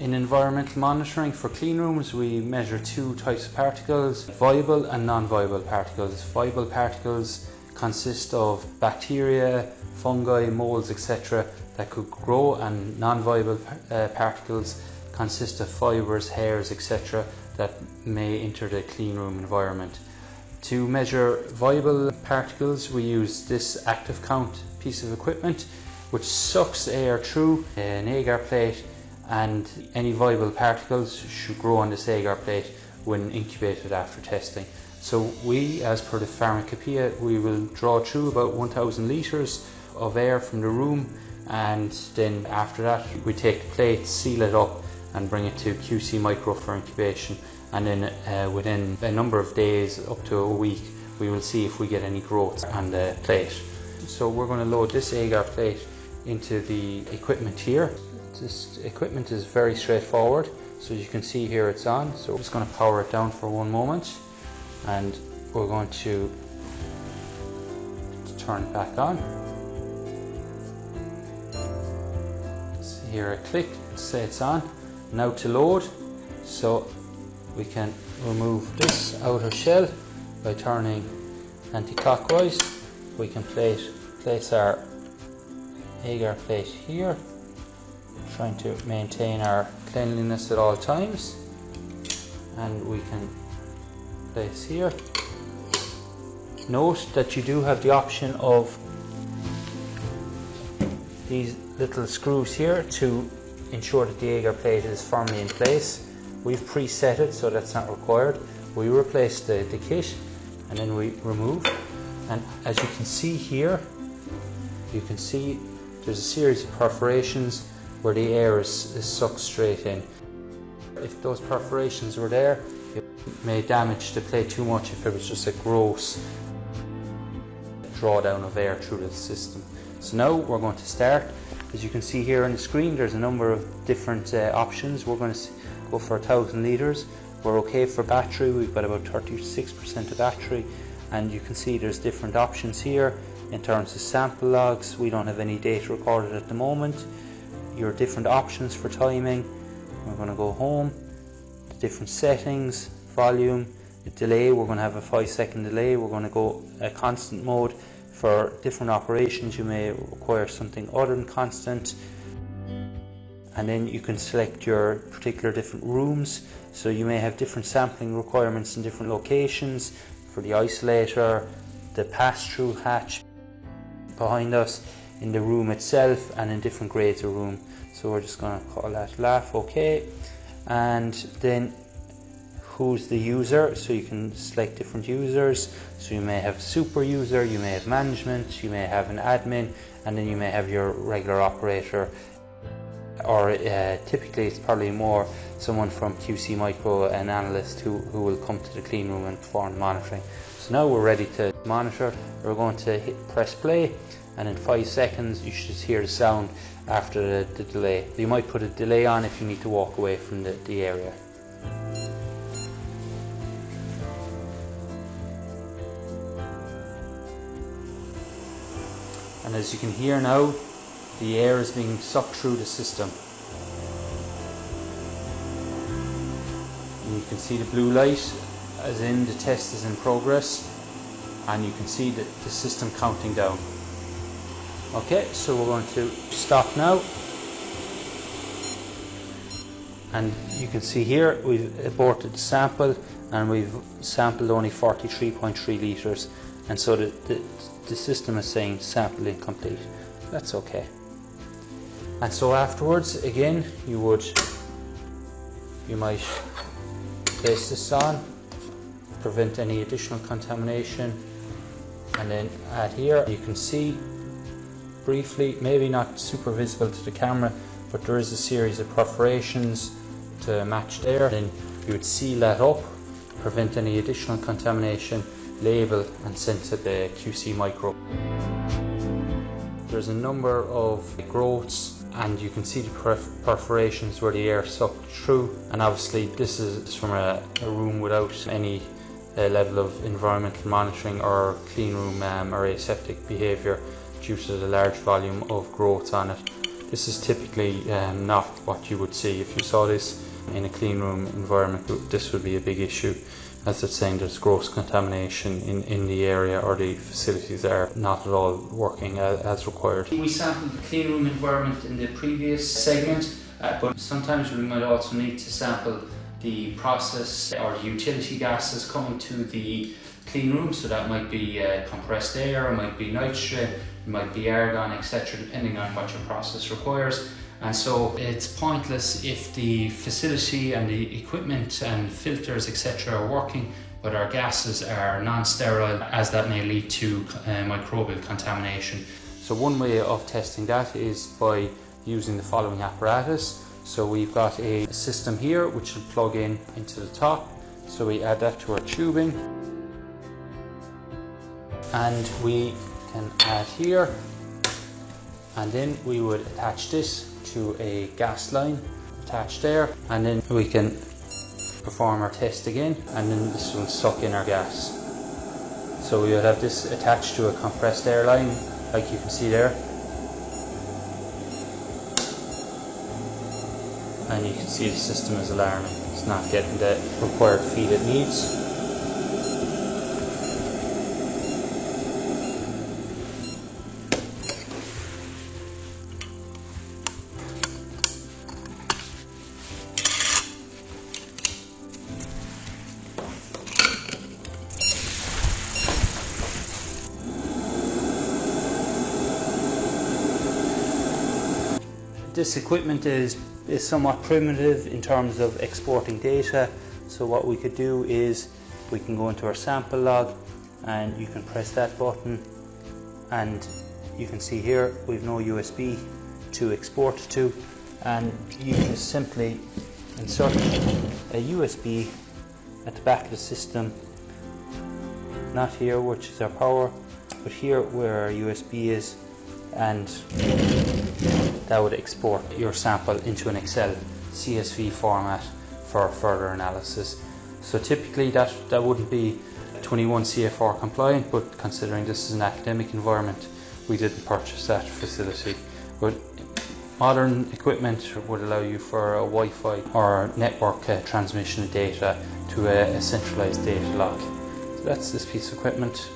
In environmental monitoring for clean rooms, we measure two types of particles, viable and non-viable particles. Viable particles consist of bacteria, fungi, molds, etc. that could grow, and non-viable particles consist of fibres, hairs, etc. that may enter the clean room environment. To measure viable particles, we use this active count piece of equipment which sucks air through an agar plate, and any viable particles should grow on this agar plate when incubated after testing. So we, as per the pharmacopoeia, we will draw through about 1000 litres of air from the room, and then after that we take the plate, seal it up and bring it to QC Micro for incubation, and then within a number of days, up to a week, we will see if we get any growth on the plate. So we're going to load this agar plate into the equipment here. This equipment is very straightforward, so as you can see here it's on. So we're just going to power it down for one moment, and we're going to turn it back on. So here I click to say it's on. Now to load, so we can remove this outer shell by turning anti-clockwise. We can place our agar plate here, trying to maintain our cleanliness at all times, and we can place here. Note that you do have the option of these little screws here to ensure that the agar plate is firmly in place. We've preset it, so that's not required. We replace the kit and then we remove, and as you can see here, you can see there's a series of perforations where the air is sucked straight in. If those perforations were there, it may damage the plate too much if it was just a gross drawdown of air through the system. So now we're going to start. As you can see here on the screen, there's a number of different options. We're going to go for 1000 litres. We're okay for battery, we've got about 36% of battery, and you can see there's different options here. In terms of sample logs, we don't have any data recorded at the moment. Your different options for timing. We're going to go home, the different settings, volume, the delay, we're going to have a 5-second delay. We're going to go a constant mode. For different operations you may require something other than constant, and then you can select your particular different rooms. So you may have different sampling requirements in different locations for the isolator, the pass-through hatch behind us, in the room itself, and in different grades of room. So we're just going to call that laugh, okay. And then who's the user, so you can select different users. So you may have super user, you may have management, you may have an admin, and then you may have your regular operator, or typically it's probably more someone from QC Micro, an analyst who will come to the clean room and perform monitoring. So now we're ready to monitor. We're going to press play, and in 5 seconds you should hear the sound after the delay. You might put a delay on if you need to walk away from the area. And as you can hear now, the air is being sucked through the system. And you can see the blue light, as in the test is in progress, and you can see the system counting down. Okay, so we're going to stop now. And you can see here we've aborted the sample, and we've sampled only 43.3 litres, and so the system is saying sample incomplete. That's okay. And so afterwards, again, you might place this on, prevent any additional contamination, and then add here. You can see briefly, maybe not super visible to the camera, but there is a series of perforations to match there. Then you would seal that up, prevent any additional contamination, label and send to the QC Micro. There's a number of growths, and you can see the perforations where the air sucked through, and obviously this is from a room without any level of environmental monitoring or clean room or aseptic behaviour due to the large volume of growths on it. This is typically not what you would see. If you saw this in a clean room environment, this would be a big issue, as it's saying there's gross contamination in the area, or the facilities are not at all working as required. We sampled the clean room environment in the previous segment, but sometimes we might also need to sample the process or the utility gases coming to the clean room. So that might be compressed air, it might be nitrogen, it might be argon, etc., depending on what your process requires. And so it's pointless if the facility and the equipment and filters, etc., are working, but our gases are non-sterile, as that may lead to microbial contamination. So one way of testing that is by using the following apparatus. So we've got a system here which will plug in into the top. So we add that to our tubing, and we can add here, and then we would attach this to a gas line attached there, and then we can perform our test again, and then this will suck in our gas. So we would have this attached to a compressed air line, like you can see there, and you can see the system is alarming. It's not getting the required feed it needs. This equipment is somewhat primitive in terms of exporting data. So what we could do is we can go into our sample log, and you can press that button, and you can see here we've no USB to export to, and you can simply insert a USB at the back of the system, not here which is our power, but here where our USB is, and that would export your sample into an Excel CSV format for further analysis. So typically that wouldn't be 21 CFR compliant, but considering this is an academic environment, we didn't purchase that facility. But modern equipment would allow you for a Wi-Fi or network transmission of data to a centralized data log. So that's this piece of equipment.